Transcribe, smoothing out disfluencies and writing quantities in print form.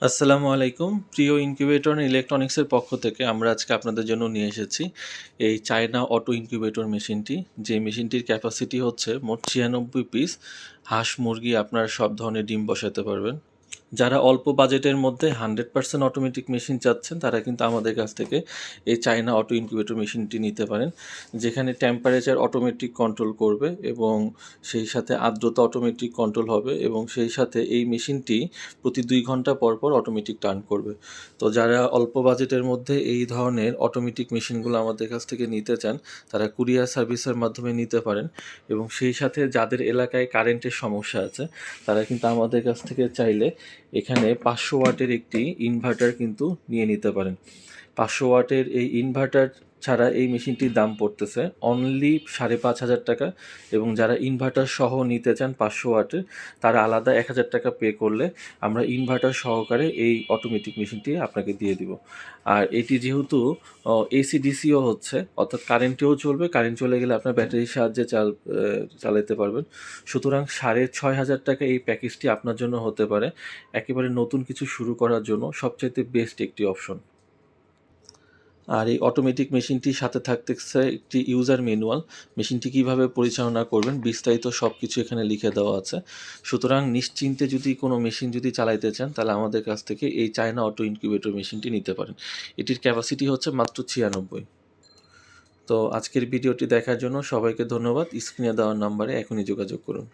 আসসালামু আলাইকুম। প্রিয় ইনকিউবেটর ইলেকট্রনিক্সের পক্ষ থেকে আমরা আজকে আপনাদের জন্য নিয়ে এসেছি এই চায়না অটো ইনকিউবেটর মেশিনটি। যে মেশিনটির ক্যাপাসিটি হচ্ছে মোট 96 পিস হাঁস মুরগি আপনারা সব ধরনের ডিম বসাতে পারবেন। যারা অল্প বাজেটের মধ্যে 100% অটোমেটিক মেশিন চাচ্ছেন তারা কিন্তু আমাদের কাছ থেকে এই চায়না অটো ইনকিউবেটর মেশিনটি নিতে পারেন, যেখানে টেম্পারেচার অটোমেটিক কন্ট্রোল করবে এবং সেই সাথে আর্দ্রতা অটোমেটিক কন্ট্রোল হবে এবং সেই সাথে এই মেশিনটি প্রতি 2 ঘন্টা পর পর অটোমেটিক টার্ন করবে। তো যারা অল্প বাজেটের মধ্যে এই ধরনের অটোমেটিক মেশিনগুলো আমাদের কাছ থেকে নিতে চান তারা কুরিয়ার সার্ভিসের মাধ্যমে নিতে পারেন এবং সেই সাথে যাদের এলাকায় কারেন্টের সমস্যা আছে তারা কিন্তু আমাদের কাছ থেকে চাইলে এখানে 500 ওয়াটের একটি ইনভার্টার কিন্তু নিয়ে নিতে পারেন। 500 ওয়াটের এই ইনভার্টার ছাড়া এই মেশিনটির দাম পড়তেছে অনলি 5,500 টাকা, এবং যারা ইনভার্টার সহ নিতে চান 500 ওয়াটের তারা আলাদা 1,000 টাকা পে করলে আমরা ইনভার্টার সহকারে এই অটোমেটিক মেশিনটি আপনাকে দিয়ে দিব। আর এটি যেহেতু এসি ডিসিও হচ্ছে, অর্থাৎ কারেন্টেও চলবে, কারেন্ট চলে গেলে আপনার ব্যাটারির সাহায্যে চালাতে পারবেন। সুতরাং 6,500 টাকা এই প্যাকেজটি আপনার জন্য হতে পারে একেবারে নতুন কিছু শুরু করার জন্য সবচাইতে বেস্ট একটি অপশন। আর এই অটোমেটিক মেশিনটির সাথে থাকতেছে একটি ইউজার ম্যানুয়াল। মেশিনটি কীভাবে পরিচালনা করবেন বিস্তারিত সব কিছু এখানে লিখে দেওয়া আছে। সুতরাং নিশ্চিন্তে যদি কোনো মেশিন যদি চালাইতে চান তাহলে আমাদের কাছ থেকে এই চায়না অটো ইনকিউবেটর মেশিনটি নিতে পারেন। এটির ক্যাপাসিটি হচ্ছে মাত্র 96। তো আজকের ভিডিওটি দেখার জন্য সবাইকে ধন্যবাদ। স্ক্রিনে দেওয়ার নাম্বারে এখনই যোগাযোগ করুন।